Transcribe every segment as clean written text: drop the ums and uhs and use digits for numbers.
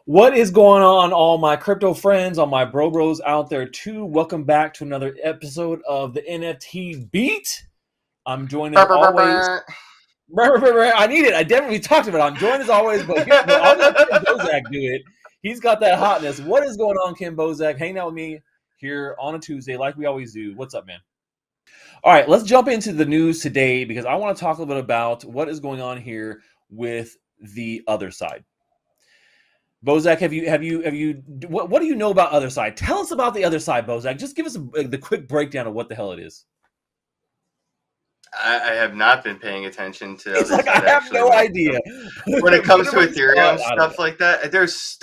What is going on, all my crypto friends, all my bros out there too? Welcome back to another episode of the NFT Beat. I'm joined as always. I need it. I definitely talked about it. I'm joined as always, but I'll let Kim Bozak do it. He's got that hotness. What is going on, Kim Bozak? Hanging out with me here on a Tuesday, like we always do. What's up, man? All right, let's jump into the news today because I want to talk a little bit about what is going on here with the other side. Bozak, what do you know about OtherSide? Tell us about the other side, Bozak. Just give us the quick breakdown of what the hell it is. I have not been paying attention to. It's like I have no idea. When it comes to Ethereum stuff like that, there's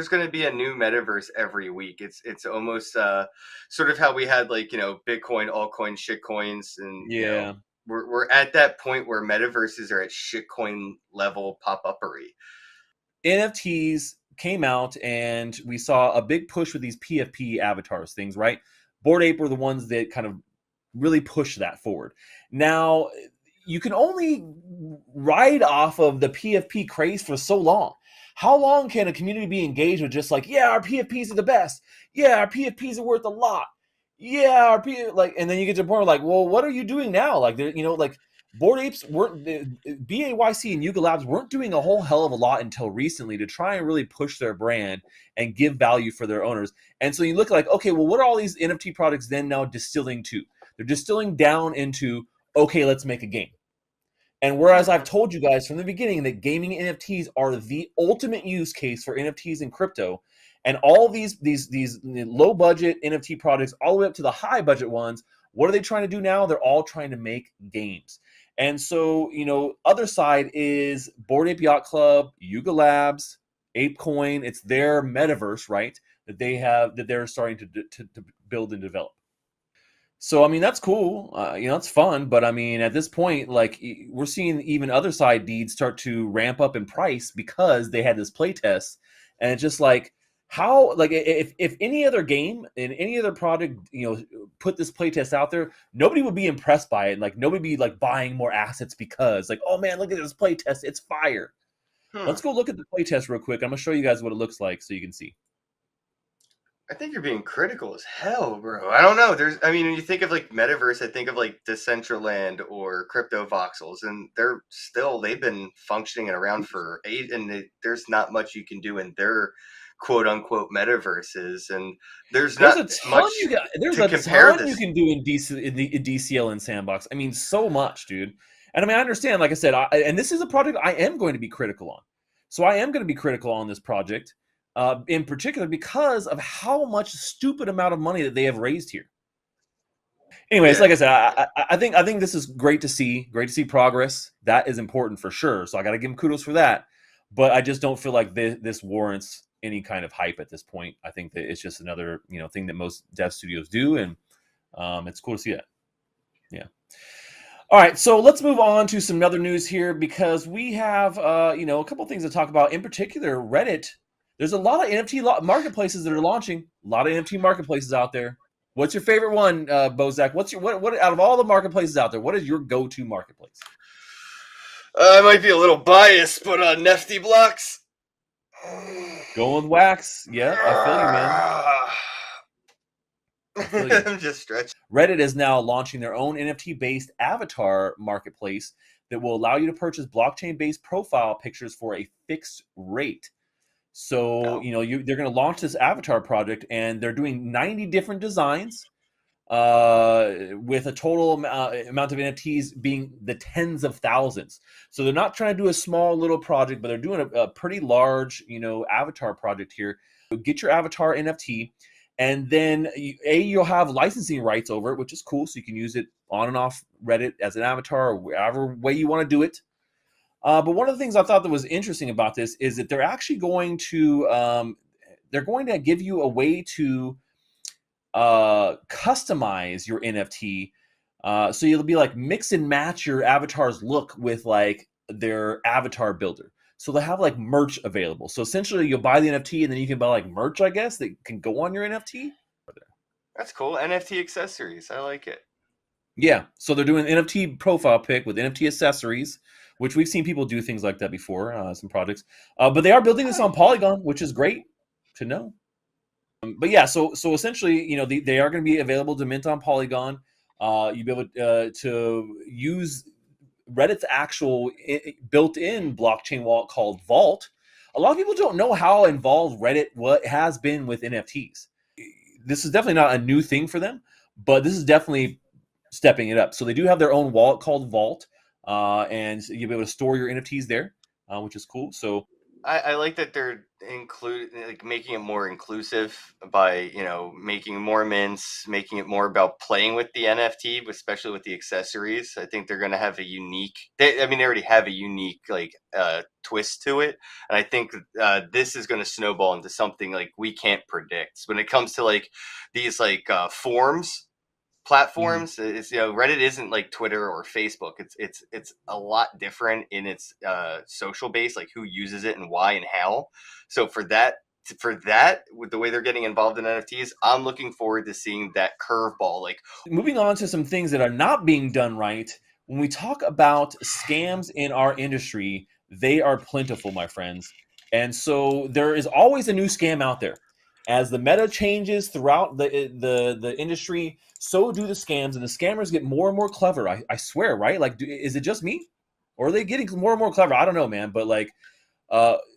going to be a new metaverse every week. It's almost sort of how we had Bitcoin, altcoin, shitcoins, and yeah, we're at that point where metaverses are at shitcoin level pop-uppery. NFTs came out and we saw a big push with these PFP avatars things, right? Bored Ape were the ones that kind of really pushed that forward. Now, you can only ride off of the PFP craze for so long. How long can a community be engaged with just like, yeah, our PFPs are the best. Yeah, our PFPs are worth a lot. Yeah, our and then you get to the point where like, well, what are you doing now? Like, Bored Apes weren't, BAYC and Yuga Labs weren't doing a whole hell of a lot until recently to try and really push their brand and give value for their owners. And so you look like, okay, well, what are all these NFT products then now distilling to? They're distilling down into, okay, let's make a game. And whereas I've told you guys from the beginning that gaming NFTs are the ultimate use case for NFTs in crypto, and all these low budget NFT products all the way up to the high budget ones, what are they trying to do now? They're all trying to make games. And so, OtherSide is Bored Ape Yacht Club, Yuga Labs, ApeCoin. It's their metaverse, right? That they're starting to build and develop. So, I mean, that's cool. It's fun. But I mean, at this point, like we're seeing even OtherSide deeds start to ramp up in price because they had this play test. And it's just like, how, like, if any other game and any other product, put this playtest out there, nobody would be impressed by it. Like, nobody would be like buying more assets because, like, oh man, look at this playtest, it's fire. Let's go look at the playtest real quick. I'm gonna show you guys what it looks like so you can see. I think you're being critical as hell, bro. I don't know. When you think of like metaverse, I think of like Decentraland or Crypto Voxels, and they've been functioning and around for there's not much you can do in their quote unquote metaverses, and there's a ton you can do in DCL and Sandbox. I mean, so much, dude. And I mean, I understand, like I said, and this is a project I am going to be critical on. So I am going to be critical on this project, in particular because of how much stupid amount of money that they have raised here. Anyways, like I said, I think this is great to see. Great to see progress. That is important for sure. So I got to give them kudos for that. But I just don't feel like this warrants any kind of hype at this point. I think that it's just another thing that most dev studios do, and it's cool to see that. Yeah. All right, so let's move on to some other news here because we have a couple of things to talk about. In particular, Reddit. There's a lot of NFT marketplaces that are launching. A lot of NFT marketplaces out there. What's your favorite one, Bozak? What out of all the marketplaces out there? What is your go-to marketplace? I might be a little biased, but Nifty Blocks. Going with Wax. Yeah, I feel you, man. I'm just stretching. Reddit is now launching their own NFT-based avatar marketplace that will allow you to purchase blockchain-based profile pictures for a fixed rate. So, they're going to launch this avatar project, and they're doing 90 different designs with a total amount of NFTs being the tens of thousands. So they're not trying to do a small little project, but they're doing a pretty large, avatar project here. Get your avatar NFT, and then you'll have licensing rights over it, which is cool. So you can use it on and off Reddit as an avatar or whatever way you want to do it. But one of the things I thought that was interesting about this is that they're actually going to give you a way to customize your NFT. So you'll be like mix and match your avatar's look with like their avatar builder. So they have like merch available. So essentially you'll buy the NFT and then you can buy like merch, I guess, that can go on your NFT. That's cool. NFT accessories. I like it. Yeah. So they're doing NFT profile pic with NFT accessories, which we've seen people do things like that before, some projects. But they are building this on Polygon, which is great to know. But yeah, so essentially, they are going to be available to mint on Polygon. You'll be able to use Reddit's actual built-in blockchain wallet called Vault. A lot of people don't know how involved Reddit has been with NFTs. This is definitely not a new thing for them, but this is definitely stepping it up. So they do have their own wallet called Vault, and you'll be able to store your NFTs there, which is cool. So I like that they're making it more inclusive by, making more mints, making it more about playing with the NFT, especially with the accessories. I think they're going to have a unique, they already have a unique twist to it. And I think this is going to snowball into something like we can't predict. When it comes to these forms, platforms, it's Reddit isn't like Twitter or Facebook. It's a lot different in its social base, like who uses it and why and how. So for that, with the way they're getting involved in NFTs, I'm looking forward to seeing that curveball. Moving on to some things that are not being done right. When we talk about scams in our industry, they are plentiful, my friends. And so there is always a new scam out there. As the meta changes throughout the industry, so do the scams, and the scammers get more and more clever. I swear, right? Is it just me, or are they getting more and more clever? I don't know, man. But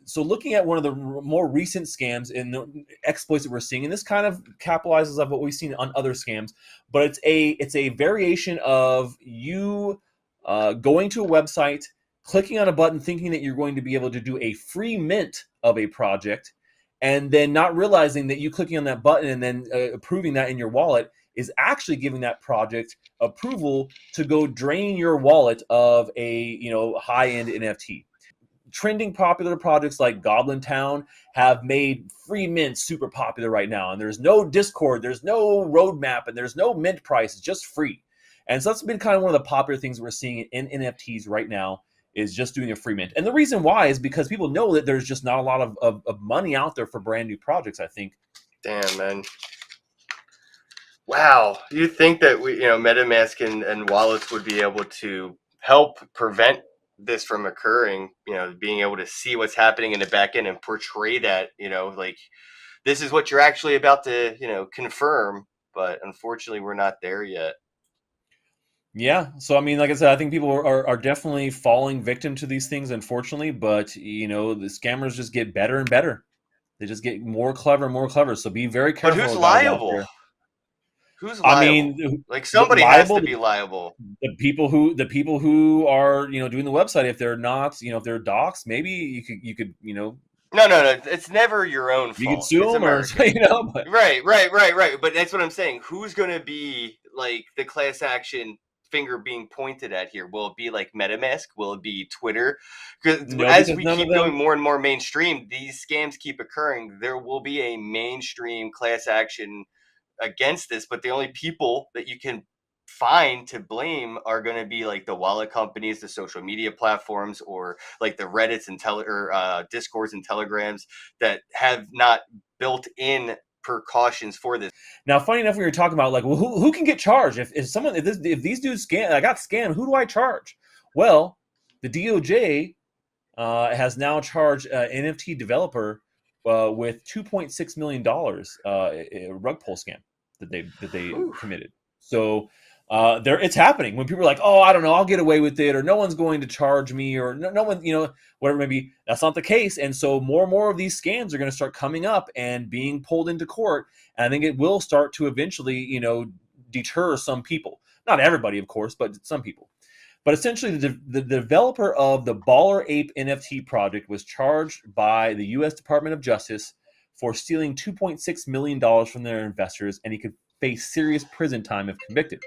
so looking at one of the more recent scams and the exploits that we're seeing, and this kind of capitalizes on what we've seen on other scams, but it's a variation of you going to a website, clicking on a button, thinking that you're going to be able to do a free mint of a project, and then not realizing that you clicking on that button and then approving that in your wallet is actually giving that project approval to go drain your wallet of a high-end NFT. Trending popular projects like Goblin Town have made free mint super popular right now, and there's no Discord, there's no roadmap, and there's no mint price. It's just free. And so that's been kind of one of the popular things we're seeing in NFTs right now, is just doing a free mint. And the reason why is because people know that there's just not a lot of money out there for brand new projects, I think. Damn, man. Wow. You think that MetaMask and wallets would be able to help prevent this from occurring, being able to see what's happening in the back end and portray that, this is what you're actually about to, confirm. But unfortunately, we're not there yet. Yeah. So, like I said, I think people are definitely falling victim to these things, unfortunately. But, the scammers just get better and better. They just get more clever and more clever. So be very careful. But who's guys out liable? there. Who's liable? Somebody has to be liable. The people who are doing the website, if they're not, if they're docs, maybe you could No. It's never your own fault. You could sue them, but... Right. But that's what I'm saying. Who's going to be the class action finger being pointed at here? Will it be MetaMask? Will it be Twitter? Because as we keep going more and more mainstream, these scams keep occurring. There will be a mainstream class action against this, but the only people that you can find to blame are going to be the wallet companies, the social media platforms, or the Reddits and Discords and Telegrams that have not built in precautions for this. Now, funny enough, we were talking about who can get charged if these dudes I got scammed, who do I charge? Well, the DOJ has now charged an NFT developer with $2.6 million a rug pull scam that they committed. So it's happening when people are like, oh, I don't know, I'll get away with it, or no one's going to charge me, or no one, whatever it may be. That's not the case. And so more and more of these scams are going to start coming up and being pulled into court. And I think it will start to eventually, deter some people. Not everybody, of course, but some people. But essentially, the developer of the Baller Ape NFT project was charged by the U.S. Department of Justice for stealing $2.6 million from their investors, and he could face serious prison time if convicted.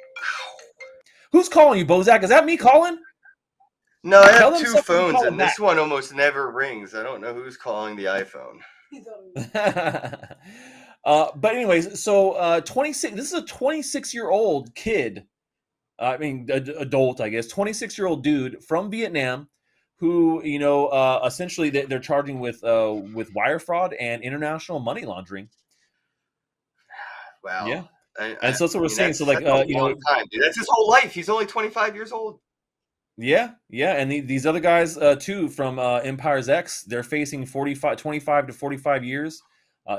Who's calling you, Bozak? Is that me calling? No, I have two phones, and this one almost never rings. I don't know who's calling the iPhone. But anyways, so 26. This is a 26-year-old kid. Adult, I guess, 26-year-old dude from Vietnam, who essentially they're charging with wire fraud and international money laundering. Wow. Yeah. And so that's what we're saying. So that's a long time, dude. That's his whole life. He's only 25 years old. Yeah, yeah, and these other guys too from Empire's X, they're facing 25 to 45 years,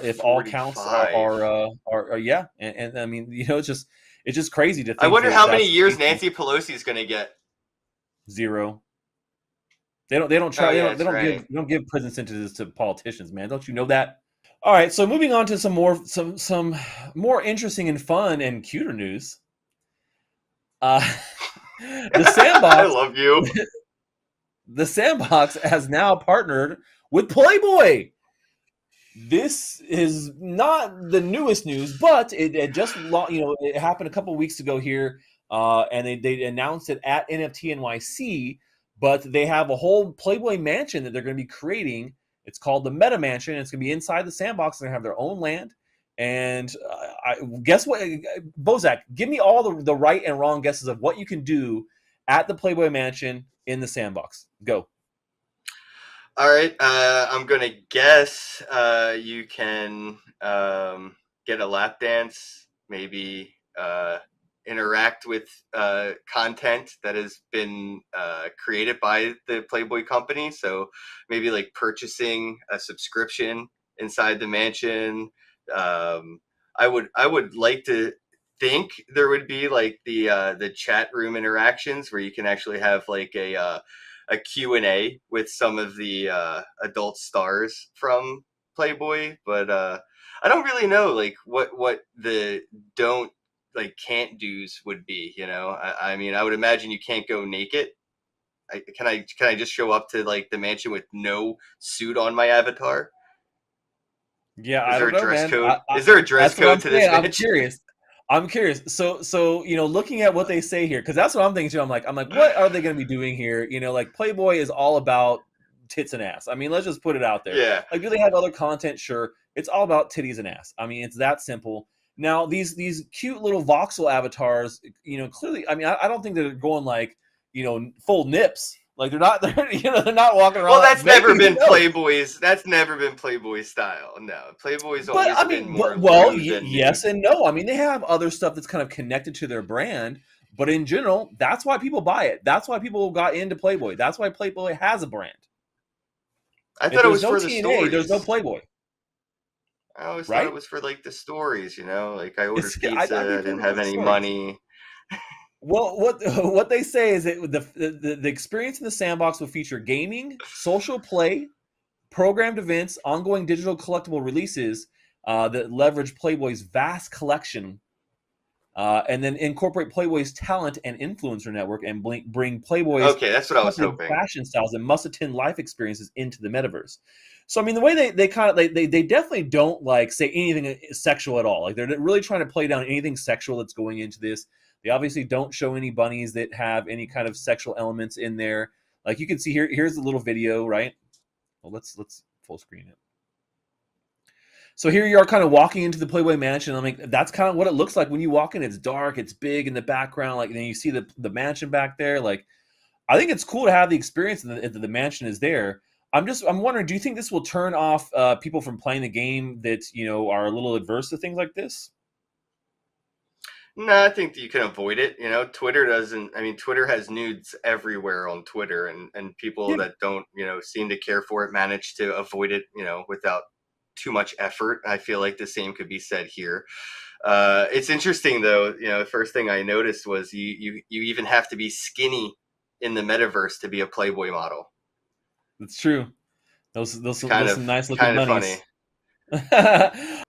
if all counts 45. are yeah, and I mean, it's just crazy to I think wonder that how many that's the years case. Nancy Pelosi is going to get. Zero. They don't Oh try yeah, that's right. they don't give prison sentences to politicians, man. Don't you know that? All right, so moving on to some more interesting and fun and cuter news. Uh, the I Sandbox love you. the Sandbox has now partnered with Playboy. This is not the newest news, but it just it happened a couple of weeks ago here, and they announced it at NFT NYC. But they have a whole Playboy mansion that they're going to be creating. It's called the Meta Mansion. It's going to be inside the Sandbox. They're going to have their own land. And I guess what, Bozak, give me all the right and wrong guesses of what you can do at the Playboy Mansion in the Sandbox. Go. All right, I'm gonna guess you can get a lap dance, maybe interact with content that has been created by the Playboy company. So maybe like purchasing a subscription inside the mansion. Um, I would like to think there would be like the chat room interactions where you can actually have like a Q&A with some of the adult stars from Playboy, but I don't really know like what the don't like can't do's would be. I mean, I would imagine you can't go naked. Can I just show up to like the mansion with no suit on my avatar? Yeah, Is I there don't a know, dress man. code? Is there a dress That's what code I'm to this saying. I'm mansion? curious. I'm curious. So looking at what they say here, because that's what I'm thinking too. I'm like, what are they going to be doing here? Like Playboy is all about tits and ass. I mean, let's just put it out there. Yeah. Like, do they have other content? Sure. It's all about titties and ass. I mean, it's that simple. Now, these cute little voxel avatars, clearly. I mean, I don't think they're going like, full nips. Like they're not. They're not walking Well, around. Maybe, who knows? That's never been Playboy's style. No, Playboy's But always I been mean, more well, lewd than nude. yes and no. I mean, they have other stuff that's kind of connected to their brand, but in general, that's why people buy it. That's why people got into Playboy. That's why Playboy has a brand. I If thought it there's was no for the TNA, there's no stories. Playboy, I always thought it right? was for like the stories, like I ordered I'd pizza, be I didn't perfect have with the any stories. money. Well, what they say is that the experience in the Sandbox will feature gaming, social play, programmed events, ongoing digital collectible releases that leverage Playboy's vast collection, and then incorporate Playboy's talent and influencer network, and bring Playboy's Okay, that's what I was coveted hoping. fashion styles and must-attend life experiences into the metaverse. So, I mean, the way they kind of they definitely don't like say anything sexual at all. Like they're really trying to play down anything sexual that's going into this. They obviously don't show any bunnies that have any kind of sexual elements in there. Like you can see here. Here's the little video, right? Well, let's full screen it. So here you are kind of walking into the Playboy Mansion. I'm like, that's kind of what it looks like when you walk in. It's dark, it's big in the background. Like, and then you see the mansion back there. Like, I think it's cool to have the experience that the mansion is there. I'm wondering, do you think this will turn off people from playing the game that, are a little adverse to things like this? No, I think that you can avoid it. Twitter doesn't. I mean, Twitter has nudes everywhere on Twitter, and people Yeah. that don't, seem to care for it manage to avoid it, without too much effort. I feel like the same could be said here. It's interesting though. The first thing I noticed was you even have to be skinny in the metaverse to be a Playboy model. That's true. Those It's kind those of some nice looking kind of funny. bunnies.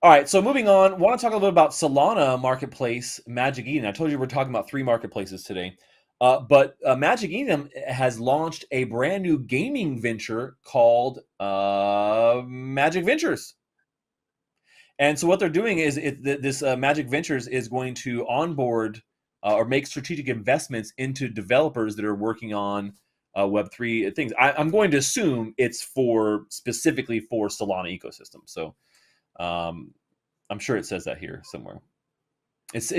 All right, so moving on, I want to talk a little bit about Solana Marketplace, Magic Eden. I told you we're talking about 3 marketplaces today. But Magic Eden has launched a brand new gaming venture called Magic Ventures. And so what they're doing is this Magic Ventures is going to onboard or make strategic investments into developers that are working on Web3 things. I'm going to assume it's specifically for Solana ecosystem. So I'm sure it says that here somewhere. It's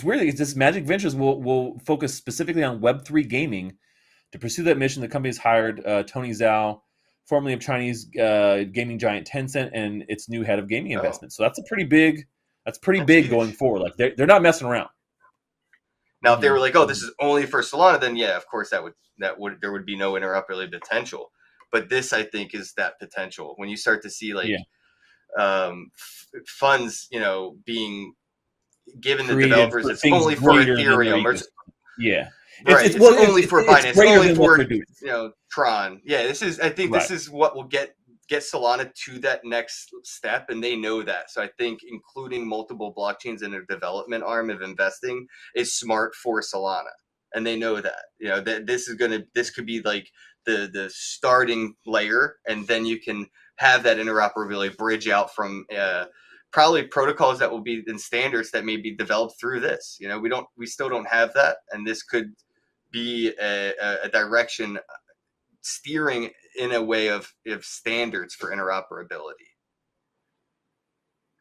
weird. It's this Magic Ventures will focus specifically on Web3 gaming. To pursue that mission, the company has hired Tony Zhao, formerly of Chinese gaming giant Tencent, and its new head of gaming Oh, investments. So that's pretty big that's going huge. forward. Like they're not messing around. Now, if they were like, "Oh, this is only for Solana," then yeah, of course there would be no interoperability potential. But this, I think, is that potential when you start to see like funds, being given the created developers. for It's things only for greater than their Ethereum, or ecosystem. Yeah, right. it's It's well, only for Binance. It's greater only than what for Produce. Tron. Yeah, I think Right. this is what will get Solana to that next step, and they know that. So I think including multiple blockchains in a development arm of investing is smart for Solana, and they know that. That this could be like the starting layer, and then you can have that interoperability bridge out from probably protocols that will be in standards that may be developed through this. We still don't have that, and this could be a direction steering in a way of standards for interoperability.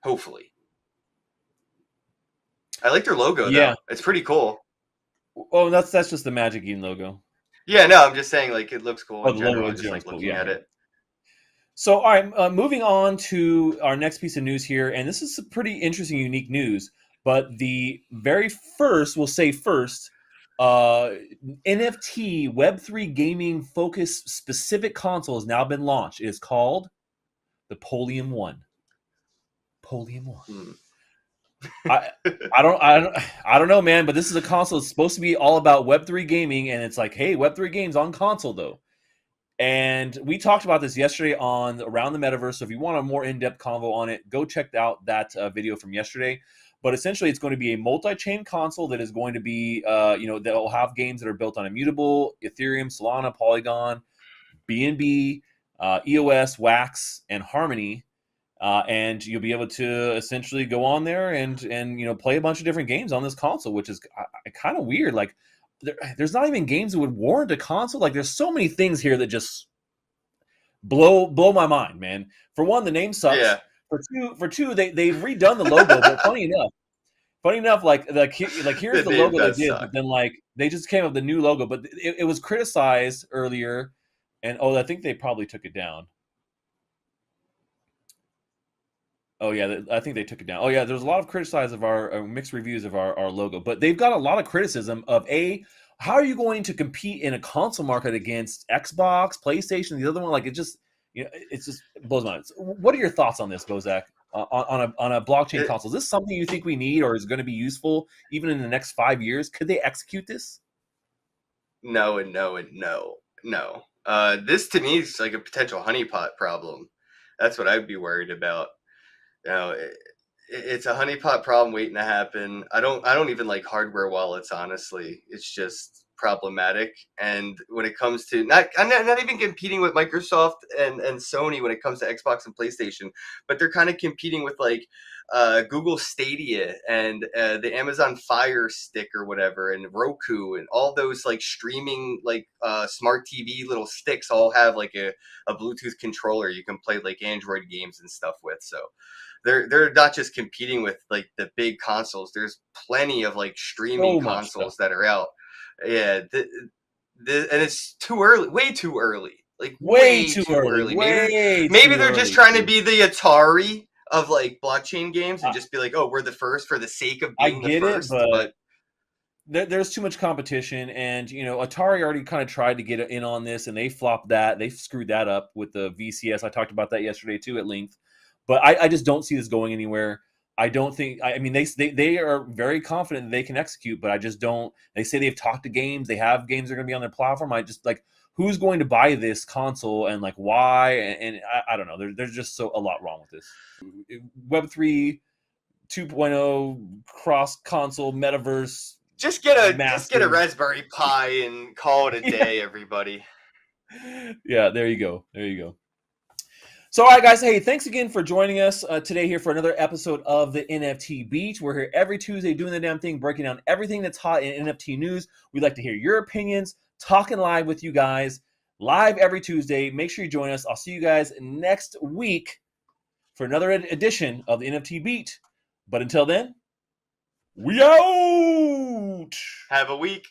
Hopefully. I like their logo though. It's pretty cool. Oh, that's just the Magic Eden logo. Yeah, no, I'm just saying like it looks cool in the general. logo Just like cool. looking at it. So, all right, moving on to our next piece of news here, and this is some pretty interesting, unique news. But the very first, we'll say first, NFT Web3 gaming focus specific console has now been launched. It is called the Polium One. Polium One. I don't know, man. But this is a console that's supposed to be all about Web3 gaming, and it's like, hey, Web3 games on console though. And we talked about this yesterday on Around the Metaverse. So if you want a more in-depth convo on it, go check out that video from yesterday. But essentially, it's going to be a multi-chain console that is going to be, that will have games that are built on Immutable, Ethereum, Solana, Polygon, BNB, EOS, Wax, and Harmony. And you'll be able to essentially go on there and play a bunch of different games on this console, which is kind of weird. Like, there's not even games that would warrant a console. Like, there's so many things here that just blow my mind, man. For one, the name sucks. Yeah. For two, they've redone the logo. But funny enough, like here's the logo they did, but then like they just came up with the new logo. But it was criticized earlier, and I think they probably took it down. Oh yeah, I think they took it down. Oh yeah, there's a lot of criticism of our mixed reviews of our logo, but they've got a lot of criticism of how are you going to compete in a console market against Xbox, PlayStation, the other one? Like it just blows my mind. What are your thoughts on this, Bozak? On a blockchain console, is this something you think we need, or is going to be useful even in the next 5 years? Could they execute this? No and no and no. This to me is like a potential honeypot problem. That's what I'd be worried about. It's a honeypot problem waiting to happen. I don't even like hardware wallets, honestly. It's just problematic. And when it comes to I'm not even competing with Microsoft and Sony when it comes to Xbox and PlayStation, but they're kind of competing with like Google Stadia and the Amazon Fire Stick or whatever, and Roku, and all those like streaming like smart TV little sticks all have like a Bluetooth controller you can play like Android games and stuff with. So they're not just competing with like the big consoles. There's plenty of like streaming consoles that are out. Yeah, and it's too early, way too early. Like way too early. Maybe they're just trying to be the Atari of like blockchain games and just be like, oh, we're the first for the sake of being the first. But there's too much competition, and Atari already kind of tried to get in on this, and they flopped that. They screwed that up with the VCS. I talked about that yesterday too at length. But I just don't see this going anywhere. I don't think. I mean, they are very confident that they can execute, but I just don't. They say they've talked to games. They have games that are going to be on their platform. I just like, who's going to buy this console and like why? And I don't know. There's just a lot wrong with this. Web3 2.0 cross console metaverse. Just get a Raspberry Pi and call it a day, everybody. Yeah, there you go. So, all right, guys. Hey, thanks again for joining us today here for another episode of the NFT Beat. We're here every Tuesday doing the damn thing, breaking down everything that's hot in NFT news. We'd like to hear your opinions, talking live with you guys, live every Tuesday. Make sure you join us. I'll see you guys next week for another edition of the NFT Beat. But until then, we out. Have a week.